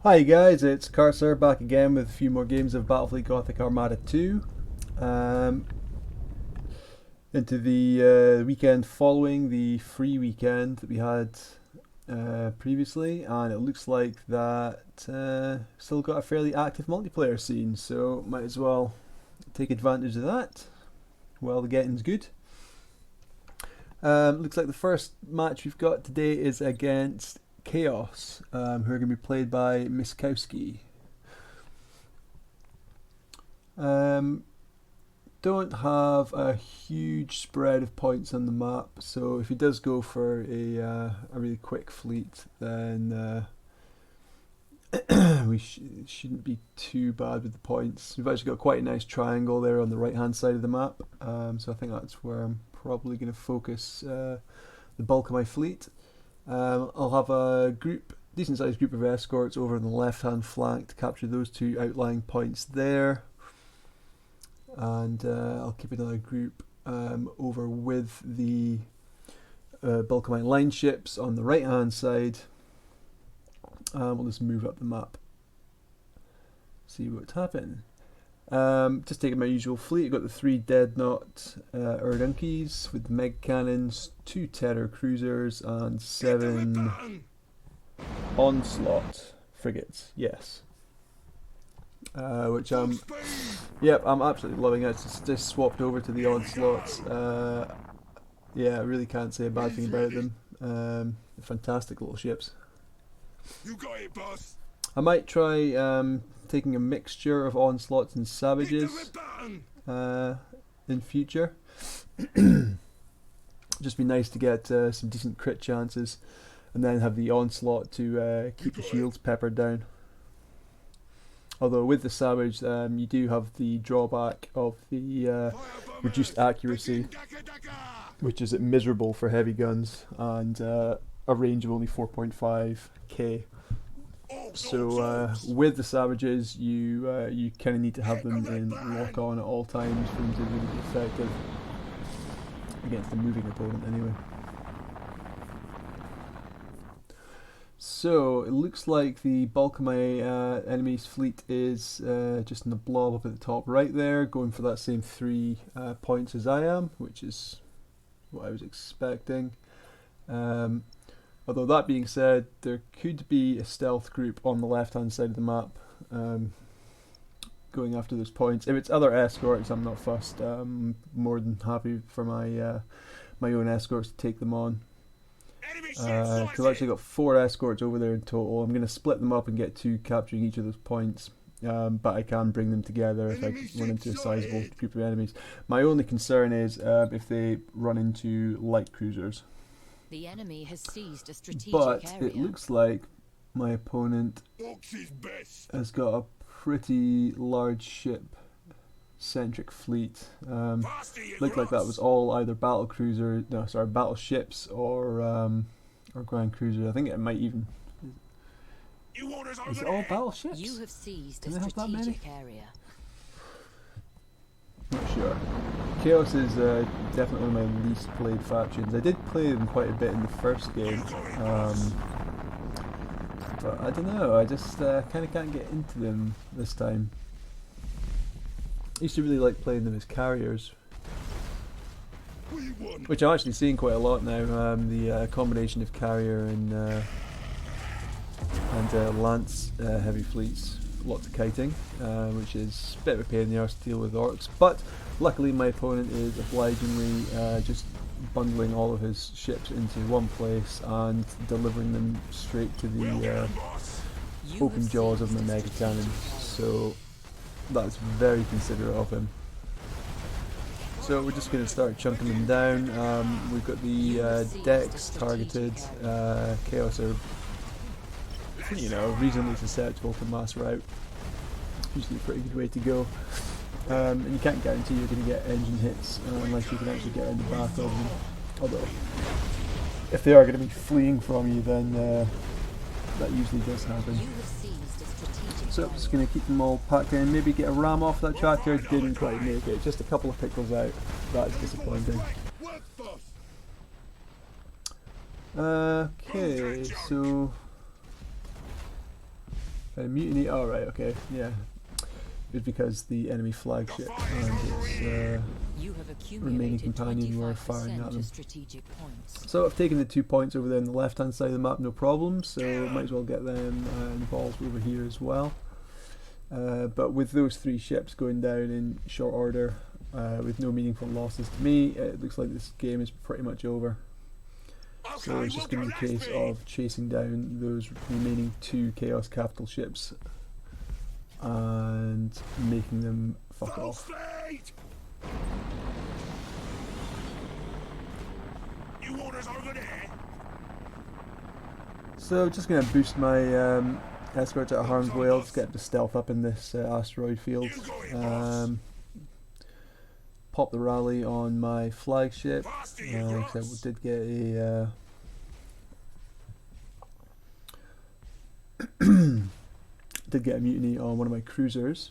Hi guys, it's Carcer back again with a few more games of Battlefleet Gothic Armada 2. Um, into the weekend following the free weekend that we had previously, and it looks like that still got a fairly active multiplayer scene, so might as well take advantage of that while the getting's good. Looks like the first match we've got today is against Chaos, who are going to be played by Miskowski. Don't have a huge spread of points on the map, so if he does go for a really quick fleet, then we shouldn't be too bad with the points. We've actually got quite a nice triangle there on the right hand side of the map, so I think that's where I'm probably going to focus the bulk of my fleet. I'll have a decent sized group of escorts over on the left hand flank to capture those two outlying points there, and I'll keep another group over with the bulk of my line ships on the right hand side. We'll just move up the map, see what's happening. Just taking my usual fleet. I've got the 3 Deadnought Urdunkies with meg cannons, 2 Terror cruisers, and 7 Onslaught frigates. Yes, which I'm absolutely loving. It's just swapped over to the Onslaughts. Yeah, I really can't say a bad thing about them. Fantastic little ships. You got it, boss. I might try taking a mixture of Onslaughts and Savages in future. Just be nice to get some decent crit chances, and then have the Onslaught to keep the shields peppered down. Although with the Savage, you do have the drawback of the reduced accuracy, which is miserable for heavy guns, and a range of only 4.5k. So with the Savages, you kind of need to have them in lock on at all times for them to really be effective against a moving opponent anyway. So it looks like the bulk of my enemy's fleet is just in the blob up at the top right there, going for that same 3 points as I am, which is what I was expecting. Although that being said, there could be a stealth group on the left hand side of the map going after those points. If it's other escorts, I'm not fussed. I'm more than happy for my my own escorts to take them on. Because I've actually got 4 escorts over there in total. I'm going to split them up and get 2 capturing each of those points. But I can bring them together if I run into a sizable group of enemies. My only concern is if they run into light cruisers. The enemy has seized a strategic But area. it looks like my opponent has got a pretty large ship-centric fleet. Looked like that was all either battleships or ground cruisers. I think it might even. Is it all battleships? You have seized Do a they have that many? strategic area. Not sure. Chaos is definitely one of my least played factions. I did play them quite a bit in the first game, but I don't know, I just kind of can't get into them this time. I used to really like playing them as carriers, which I'm actually seeing quite a lot now, the combination of carrier and lance heavy fleets. Lots of kiting, which is a bit of a pain in the arse to deal with orcs, but luckily my opponent is obligingly just bundling all of his ships into one place and delivering them straight to the open jaws of my mega cannons, so that's very considerate of him. So we're just going to start chunking them down. We've got the decks targeted. Chaos are, reasonably susceptible to mass rout. Usually a pretty good way to go. And you can't guarantee you're going to get engine hits unless you can actually get in the back of them. Although, if they are going to be fleeing from you, then that usually does happen. So I'm just going to keep them all packed in. Maybe get a ram off that tractor. Didn't quite make it. Just a couple of pickles out. That is disappointing. Okay, so Mutiny. Oh right, okay, yeah. It's because the enemy flagship and its You have remaining accumulated companion were firing at 25% to them. strategic points. So I've taken the 2 points over there on the left hand side of the map, no problem, so might as well get them involved over here as well. But with those 3 ships going down in short order, with no meaningful losses to me, it looks like this game is pretty much over. So it's just going to be a case of chasing down those remaining 2 Chaos Capital ships and making them fuck off. You orders over there? So just going to boost my escorts out of harm's way, let's get the stealth up in this asteroid field. Pop the rally on my flagship, except we did get a did get a mutiny on one of my cruisers.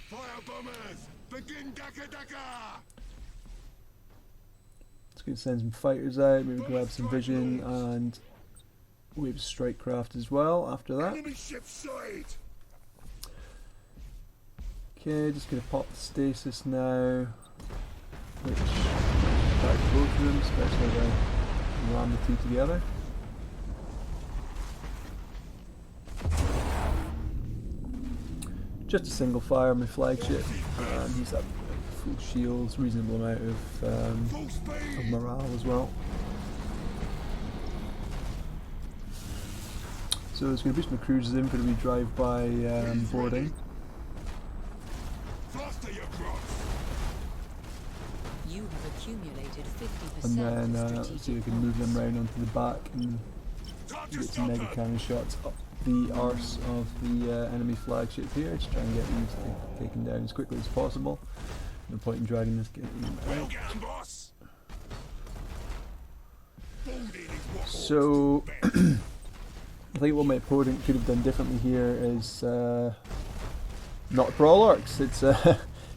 Fire bombers! Begin Daka Daka! It's going to send some fighters out, maybe grab some vision and wave strike craft as well after that. Enemy ship sight! Okay, just going to pop the stasis now, which attacks both of them, especially if I ram the 2 together. Just a single fire on my flagship, and he's at full shields, reasonable amount of morale as well. So it's going to boost my cruisers in for the drive-by boarding. Faster, you cross! You have accumulated 50% And then to let's see if we strategic can move them points. round onto the back and get some mega cannon shots up the arse of the enemy flagship here to try and get these taken down as quickly as possible. No point in dragging this game Well out. done, boss! Folding is what So I think what my opponent could have done differently here is not brawl orcs. It's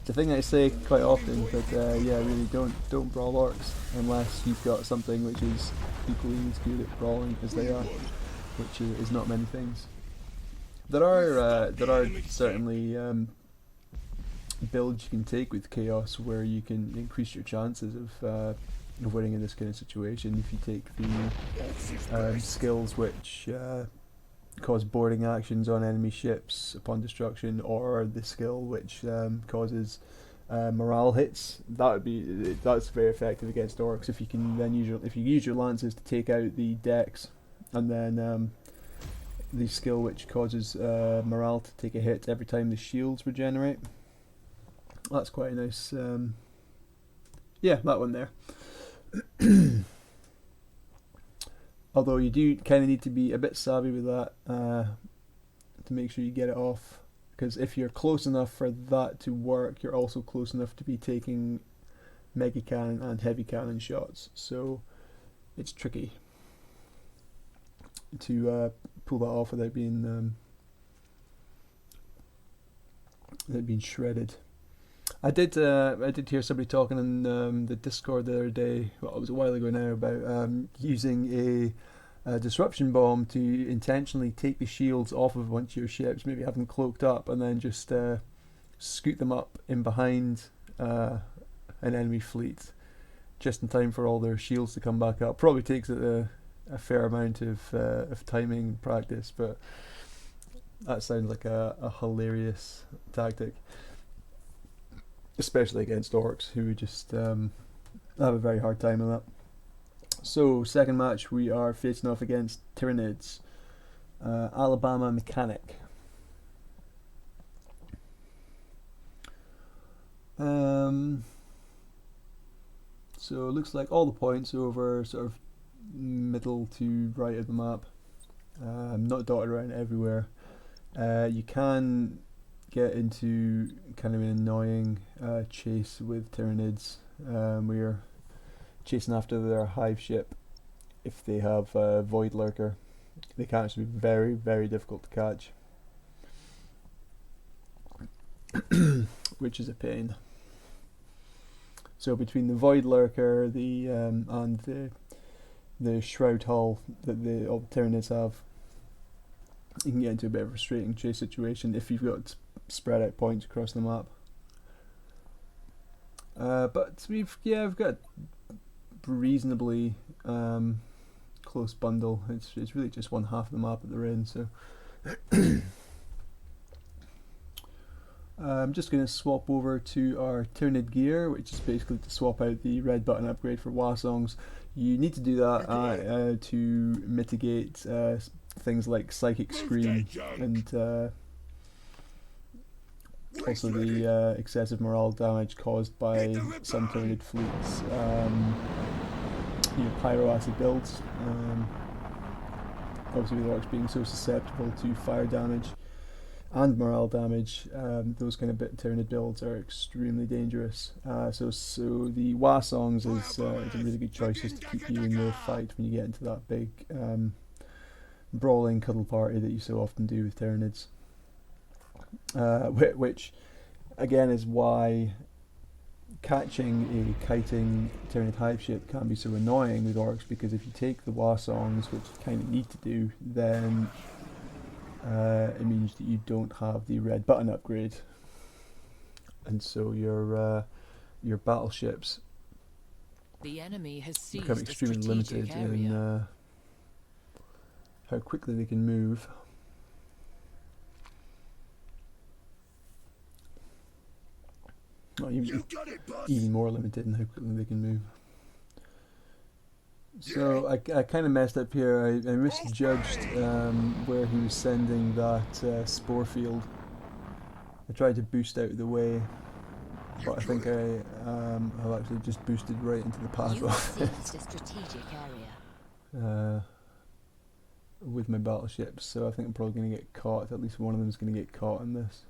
it's a thing I say quite often, but yeah, really don't brawl orcs unless you've got something which is equally as good at brawling as they are, which is not many things. There are certainly builds you can take with chaos where you can increase your chances of winning in this kind of situation if you take the skills which cause boarding actions on enemy ships upon destruction, or the skill which causes morale hits. That's very effective against orcs if you can then use your lances to take out the decks, and then the skill which causes morale to take a hit every time the shields regenerate. That's quite a nice. Yeah, that one there. Although you do kind of need to be a bit savvy with that to make sure you get it off, because if you're close enough for that to work, you're also close enough to be taking mega cannon and heavy cannon shots. So it's tricky to pull that off without being shredded. I did hear somebody talking in the Discord the other day, well it was a while ago now, about using a disruption bomb to intentionally take the shields off of a bunch of your ships, maybe have them cloaked up, and then just scoot them up in behind an enemy fleet, just in time for all their shields to come back up. Probably takes a fair amount of timing and practice, but that sounds like a hilarious tactic. Especially against orcs, who would just have a very hard time with that. So, second match, we are facing off against Tyranids, Alabama Mechanic. So it looks like all the points over sort of middle to right of the map, not dotted around everywhere. You can get into kind of an annoying chase with Tyranids, where you're chasing after their hive ship. If they have a void lurker, they can actually be very, very difficult to catch, which is a pain. So between the void lurker, and the shroud hull that all the Tyranids have, you can get into a bit of a frustrating chase situation if you've got spread out points across the map. But we've got reasonably close bundle. It's really just one half of the map that they're in, so I'm just going to swap over to our Tyrannid gear, which is basically to swap out the red button upgrade for Wasongs. You need to do that to mitigate things like Psychic Scream and also the excessive morale damage caused by some Tyrannid fleets. Pyro acid builds. Obviously, with orcs being so susceptible to fire damage and morale damage, those kind of Tyrannid builds are extremely dangerous. So the Wasongs is a really good choice just to keep you in the fight when you get into that big brawling cuddle party that you so often do with Tyrannids. Which again is why catching a kiting Tyrannid hive ship can be so annoying with orcs, because if you take the Wasongs, which you kind of need to do, then it means that you don't have the red button upgrade, and so your battleships The enemy has seized become a extremely limited strategic area. in how quickly they can move. Not even more limited in how quickly they can move. So I kind of messed up here. I misjudged where he was sending that spore field. I tried to boost out of the way, but I think I've actually just boosted right into the path You of have it seized a strategic area. with my battleships. So I think I'm probably going to get caught. At least one of them is going to get caught in this.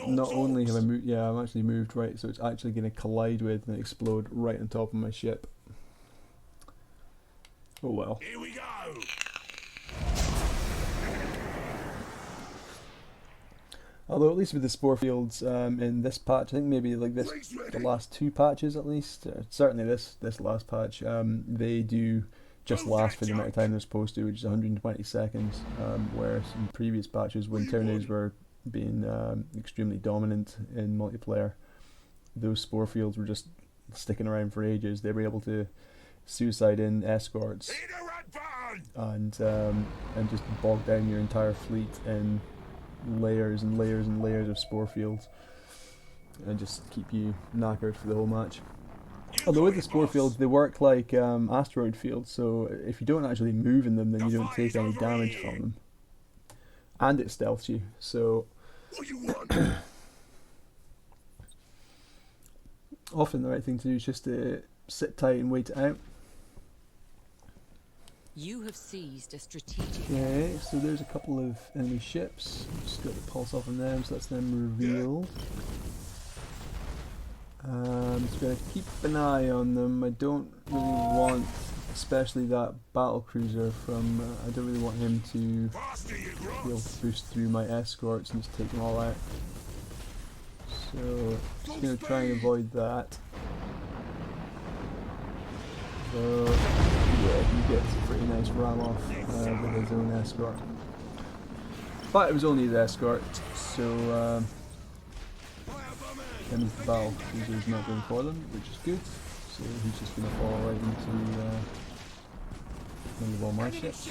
Not only have I moved, I'm actually moved right, so it's actually going to collide with and explode right on top of my ship. Oh well. Here we go. Although at least with the spore fields in this patch, I think maybe like the last two patches at least, certainly this last patch, they do just last for the amount of time they're supposed to, which is 120 seconds, whereas in previous patches when Tyrannids were being extremely dominant in multiplayer, those spore fields were just sticking around for ages. They were able to suicide in escorts and just bog down your entire fleet in layers and layers and layers of spore fields and just keep you knackered for the whole match. Although with the spore fields, they work like asteroid fields, so if you don't actually move in them, then you don't take any damage from them. And it stealths you, so often the right thing to do is just to sit tight and wait it out. You have seized a strategic Okay, area. so there's a couple of enemy ships. Just got the pulse off on them, so that's them revealed. Just going to keep an eye on them. I don't really want, especially that battle cruiser from, I don't really want him to be able to boost through my escorts and just take them all out. So, just going to try and avoid that. So, yeah, he gets a pretty nice ram off with his own escort. But it was only his escort, so that means the battle cruiser is not going for them, which is good. So he's just going to fall right into one of all my ships.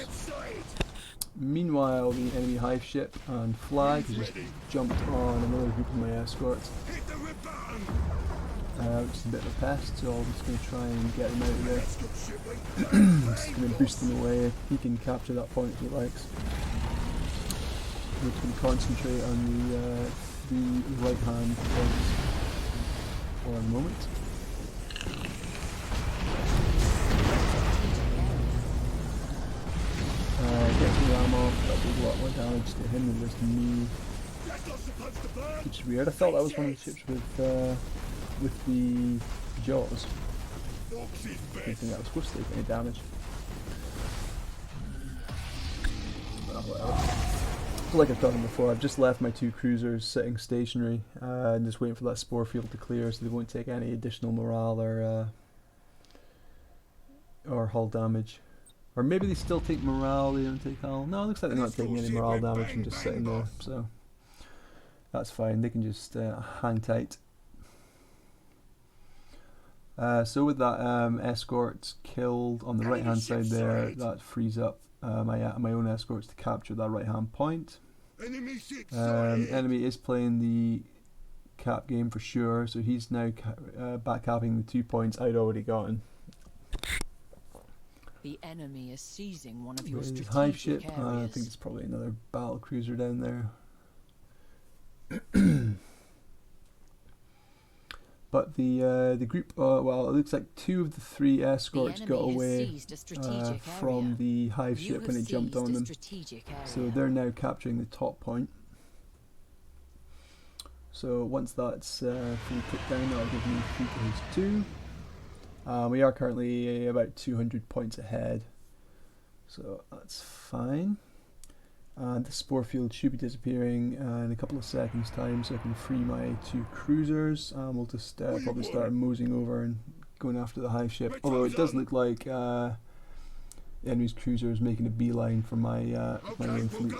Meanwhile, the enemy hive ship and flag has just jumped on another group of my escorts, which is a bit of a pest, so I'm just going to try and get him out of there. Just going to boost him away. He can capture that point if he likes. We're going to concentrate on the right hand points for a moment. Gets the ram off, that does a lot more damage to him than just me. Which is weird. I felt that was one of the ships with the jaws. I didn't think that was supposed to take any damage. Oh well. So like I've done before, I've just left my two cruisers sitting stationary and just waiting for that spore field to clear so they won't take any additional morale or hull damage. Or maybe they still take morale, they don't take hull. No, it looks like they're not taking any morale damage and just sitting there, so that's fine. They can just hang tight. So with that escorts killed on the right hand side there, that frees up my own escorts to capture that right hand point. Enemy is playing the cap game for sure, so he's now back capping the 2 points I'd already gotten. The enemy is seizing one of your Hive strategic ship, areas. I think it's probably another battle cruiser down there. But the group, well, it looks like 2 of the 3 escorts got away from the hive ship when it jumped on them. So they're now capturing the top point. So once that's fully put down, that'll give me 3 to his 2. We are currently about 200 points ahead, so that's fine. And the spore field should be disappearing in a couple of seconds time, so I can free my 2 cruisers, and we'll just probably start moseying over and going after the hive ship. Although it does look like the enemy's cruiser is making a beeline for my main fleet.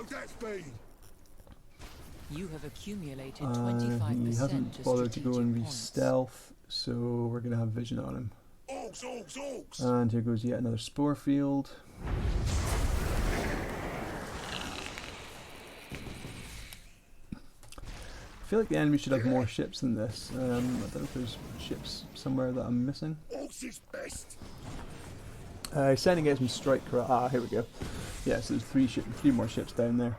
You have accumulated 25% he hasn't bothered to go and re-stealth, so we're going to have vision on him. And here goes yet another spore field. I feel like the enemy should have more ships than this. I don't know if there's ships somewhere that I'm missing. Sending out some strike craft. Ah, here we go. Yeah, so there's 3 more ships down there.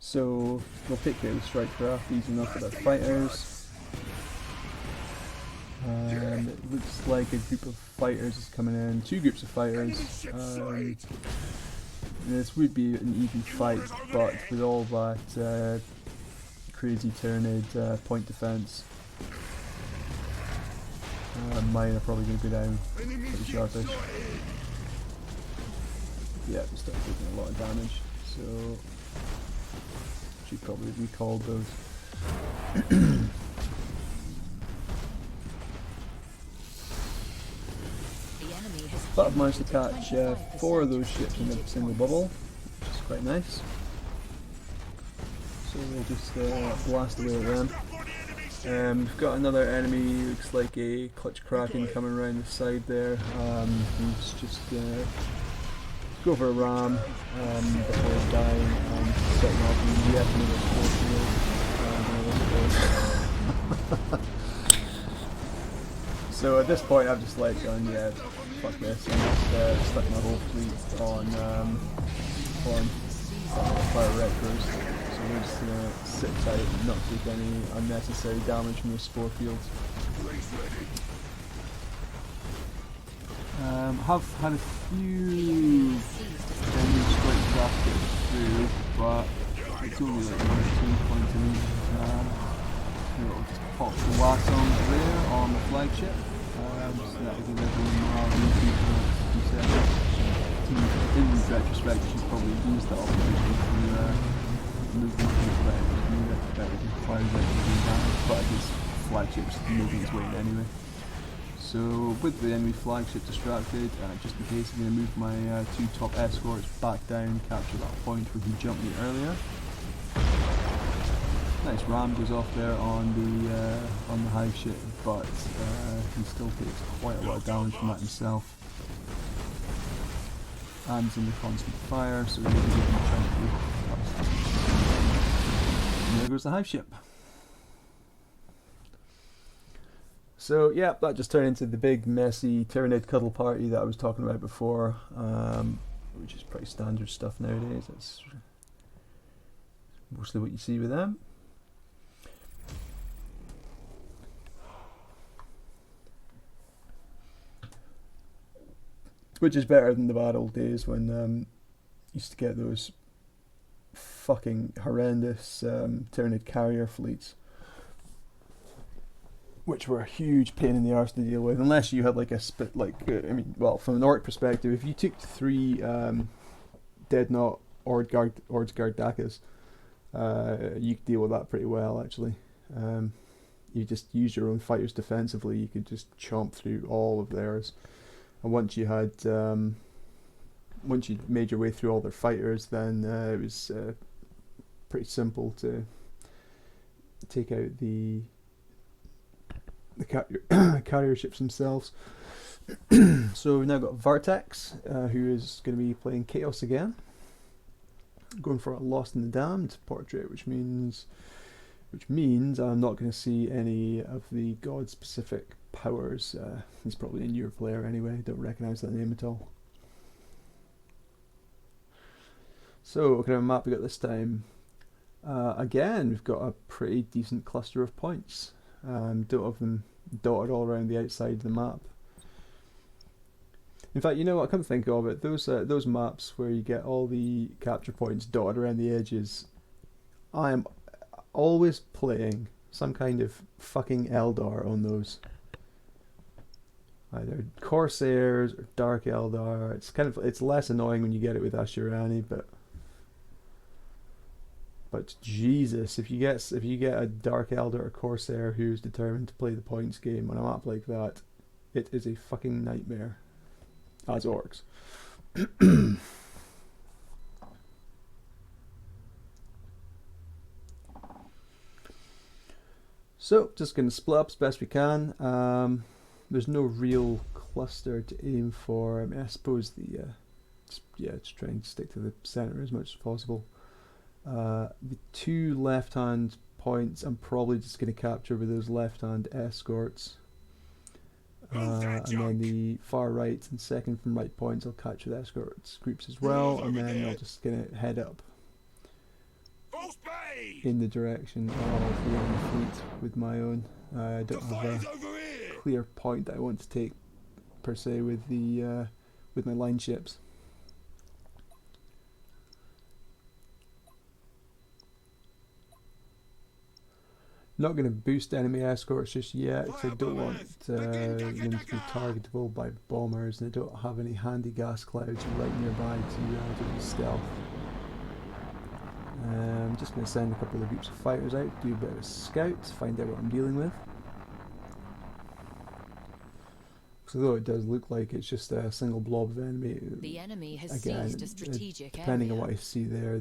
So we'll take care of the strike craft, easy enough with our fighters. It looks like a group of fighters is coming in, 2 groups of fighters. This would be an even fight, but with all that crazy Tyrannid point defense, mine are probably going to go down pretty sharpish. Yeah, we start taking a lot of damage, so should probably recall those. But I've managed to catch 4 of those ships in a single bubble, which is quite nice. So we'll just blast away at them. We've got another enemy, looks like a clutch kraken coming around the side there. He's just go for a ram before dying and setting off yet another spore field. So at this point I've just like gone, yeah, fuck this, and just stuck my whole fleet on fire retros. So we're just gonna sit tight and not take any unnecessary damage from those spore fields. Have had a few enemy strike craft get through, but it's only like 1 or 2 points in each. We'll just pop the Wassons there on the flagship. So that will give everyone morale and in retrospect, you should probably use that opportunity to move them to better fire damage, but his flagship's moving his way in anyway. So with the enemy flagship distracted, just in case I'm going to move my 2 top escorts back down, capture that point where he jumped me earlier. Nice ram goes off there on the hive ship, but he still takes quite a lot of damage from that himself. And he's under constant fire, so we're going to give him a chunk to. And there goes the hive ship. So yeah, that just turned into the big messy Tyrannid cuddle party that I was talking about before, which is pretty standard stuff nowadays. That's mostly what you see with them. Which is better than the bad old days when used to get those fucking horrendous Tyrannid carrier fleets, which were a huge pain in the arse to deal with. Unless you had like a split, like I mean, well, from an orc perspective, if you took 3 Deadnought Ordsguard Dakas, you could deal with that pretty well actually. You just use your own fighters defensively. You could just chomp through all of theirs. And once you had once you made your way through all their fighters, then it was pretty simple to take out the carrier ships themselves. So we've now got Vertex, who is going to be playing Chaos again, going for a Lost in the Damned portrait, which means I'm not going to see any of the god-specific powers. He's probably a newer player anyway, don't recognise that name at all. So what kind of map we got this time? Again, we've got a pretty decent cluster of points. Don't have them dotted all around the outside of the map. In fact, you know what, I come to think of it, those maps where you get all the capture points dotted around the edges, I am always playing some kind of fucking Eldar on those. Either Corsairs or Dark Eldar. It's less annoying when you get it with Ashurani, but Jesus, if you get a Dark Eldar or Corsair who's determined to play the points game on a map like that, it is a fucking nightmare. As orcs. So, just going to split up as best we can. There's no real cluster to aim for. I mean, I suppose just try and stick to the center as much as possible. The two left-hand points I'm probably just going to capture with those left-hand escorts. And then the far right and second from right points I'll capture the escorts groups as well, and then I'll just gonna head up in the direction of the enemy fleet with my own. I don't have a clear point that I want to take per se with the with my line ships. Not going to boost enemy escorts just yet because I don't want them to be targetable by bombers, and I don't have any handy gas clouds right nearby to do stealth. I'm just going to send a couple of groups of fighters out, do a bit of a scout, find out what I'm dealing with. So though it does look like it's just a single blob of enemy, The enemy has again, seized a strategic depending area. on what I see there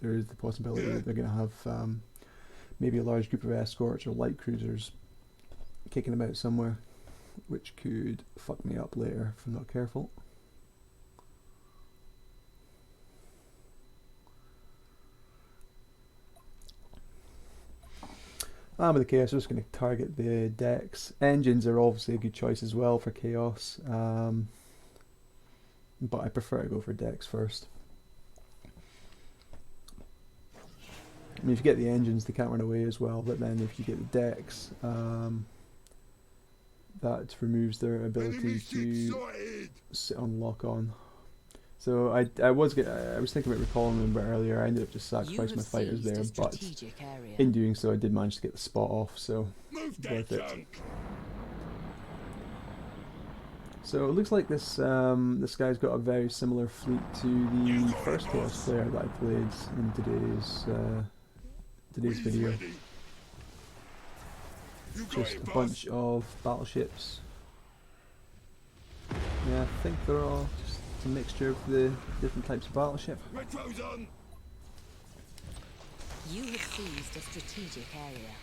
is the possibility that they're going to have maybe a large group of escorts or light cruisers kicking them out somewhere, which could fuck me up later if I'm not careful. With the Chaos, I'm just going to target the decks. Engines are obviously a good choice as well for Chaos, but I prefer to go for decks first. I mean, if you get the engines, they can't run away as well, but then if you get the decks, that removes their ability to sit on lock-on. So I was thinking about recalling them a bit earlier. I ended up just sacrificing my fighters there, but in doing so I did manage to get the spot off, so worth it. So it looks like this guy's got a very similar fleet to the first Chaos player that I played in today's video. Just a bunch of battleships. Yeah, I think they're all just a mixture of the different types of battleship. You have seized a strategic area.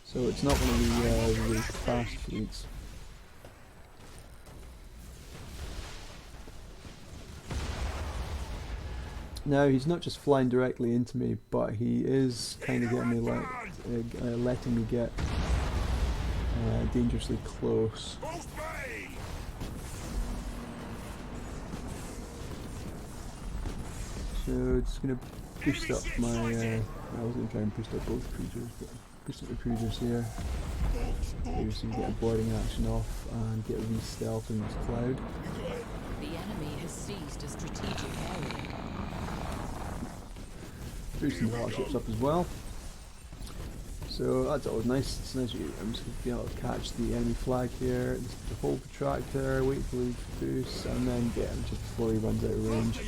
So it's not one of the really fast fleets. Now he's not just flying directly into me, but he is kind of getting me letting me get dangerously close. So just gonna boost up my. I was gonna try and boost up both cruisers, but boost up the cruisers here. Maybe so you get a boarding action off and get re-stealth in this cloud. The enemy has seized a strategic area. Boosting the warships up as well. So that's always nice. It's nice. I'm just going to be able to catch the enemy flag here, just hold the tractor, wait till he boosts, and then get him just before he runs out of range.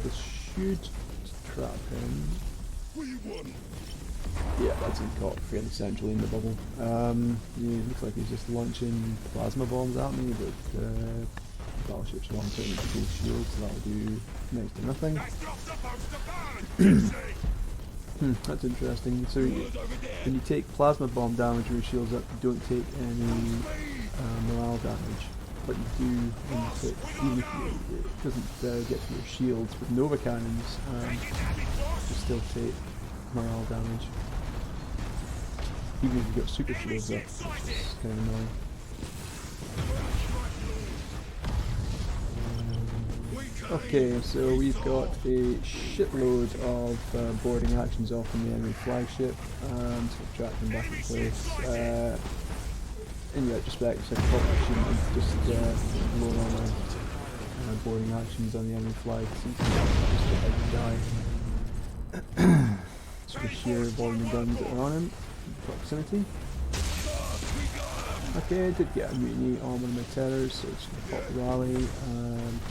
This should trap him. Yeah, that's him caught fairly centrally in the bubble. Yeah, looks like he's just launching plasma bombs at me, but battleship's one putting into full shield, so that'll do next to nothing. That's not supposed to burn! That's interesting. So when you take plasma bomb damage with your shields up, you don't take any morale damage. But you do when you take, even if it doesn't get to your shields with Nova cannons, you still take morale damage. Even if you've got super shields up, which is kind of annoying. Okay, so we've got a shitload of boarding actions off from the enemy flagship, and so track them back in place. In retrospect, it's like a probably shouldn't have just load all my boarding actions on the enemy flag, so you can just die. Just for sheer volume of guns that are on him, proximity. Okay, I did get a mutiny on one of my terrors, so it's going to pop the rally.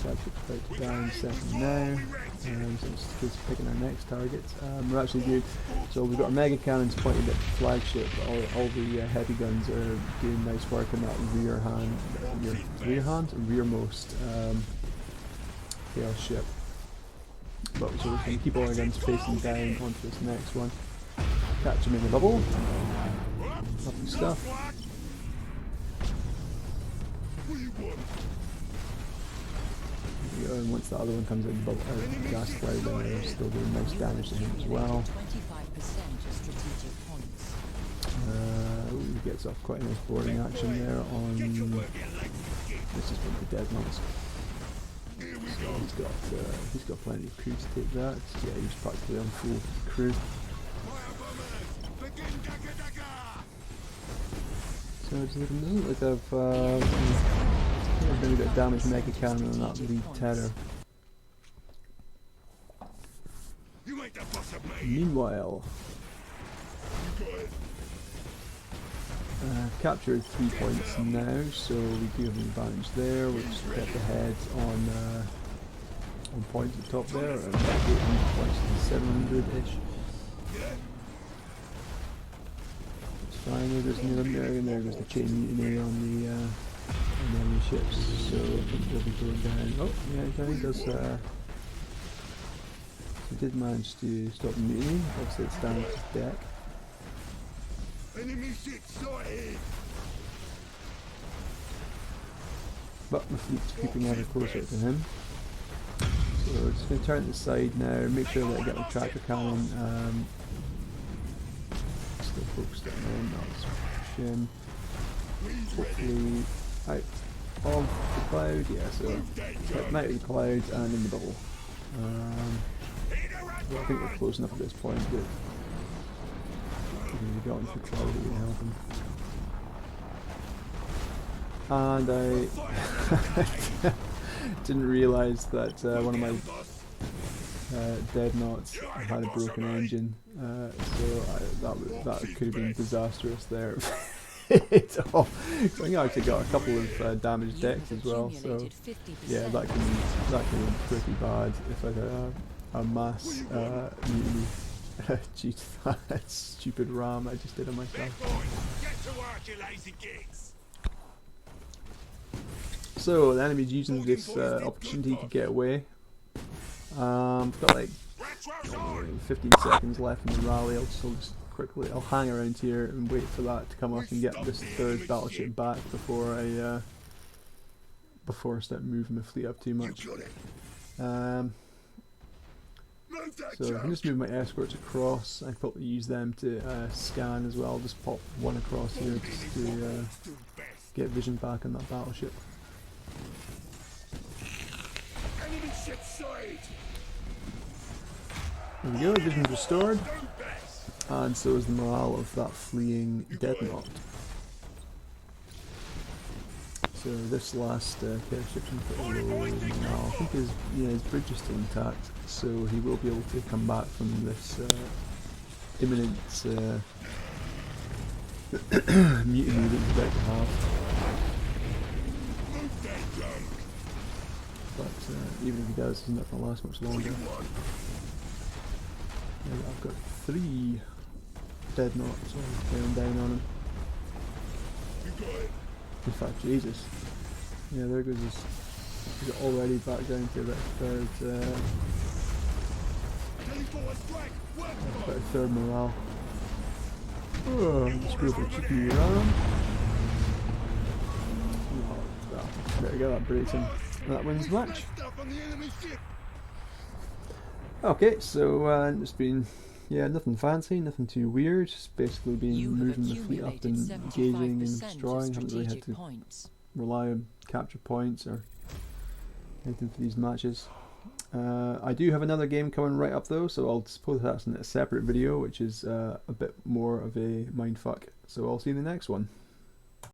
Flagship's about to die in a second now. So it's just a case of picking our next target. We're actually good. So we've got our mega cannons pointed at the flagship, but all the heavy guns are doing nice work in that rearmost tail ship. But so we can keep all our guns facing down onto this next one. Catch him in the bubble. Lovely stuff. And once the other one comes in, the gas cloud, they're still doing nice damage to him as well. 25% of strategic points. He gets off quite a nice boarding action there on. This is one of the dead ones. So he's got plenty of crew to take that. Yeah, he's practically on full crew. So it's looking like I've maybe got a damaged mega cannon on that lead terror. Meanwhile, captured 3 points now, so we do have an advantage there. We've just kept ahead on points at the top there, and 800 points to 700-ish. It's fine. There's an enemy there, and there goes the chain mutiny on the enemy ships, so I think they'll be going down. Oh, yeah, he does. He did manage to stop the mutiny. Obviously, it's down to deck. Enemy ship sighted! But my fleet's creeping ever closer to him. So we're just going to turn to the side now, make sure that I get my tracker cannon. Still focused on him, that's push him. Hopefully out of the cloud, yeah, so out of the cloud and in the bubble. Well, I think we're close enough at this point that we got into the cloud that would help him. And I didn't realise that one of my deadnoughts had a broken engine, so that could have been disastrous there. I think I actually got a couple of damaged decks as well, so yeah, that can be pretty bad if I had a mass mutiny due to that stupid ram I just did on myself. Get to work, you lazy gigs! So the enemy's using this opportunity to get away. I've got like 15 seconds left in the rally. I'll hang around here and wait for that to come up and get this third battleship back before I start moving my fleet up too much. So I can just move my escorts across. I probably use them to scan as well. Just pop one across here just to get vision back on that battleship. Enemy ship sighted! There we go, vision's restored. And so is the morale of that fleeing deadnought. So this last ship's in pretty low morale. I think his bridge is still intact, so he will be able to come back from this imminent mutiny that he's about to have. But even if he does, he's not going to last much longer. Yeah, I've got 3 dead knot, so I'm bearing down on him. You got it. In fact, Jesus. Yeah, there goes his. He's already back down to about third morale. Oh, let's go for cheeky ram. There we go, that breaks him. That wins the match. Okay, so it's been, yeah, nothing fancy, nothing too weird. Just basically been moving the fleet up and engaging and destroying. Haven't really had to rely on capture points or anything for these matches. I do have another game coming right up though, so I'll suppose that's in a separate video, which is a bit more of a mindfuck. So I'll see you in the next one.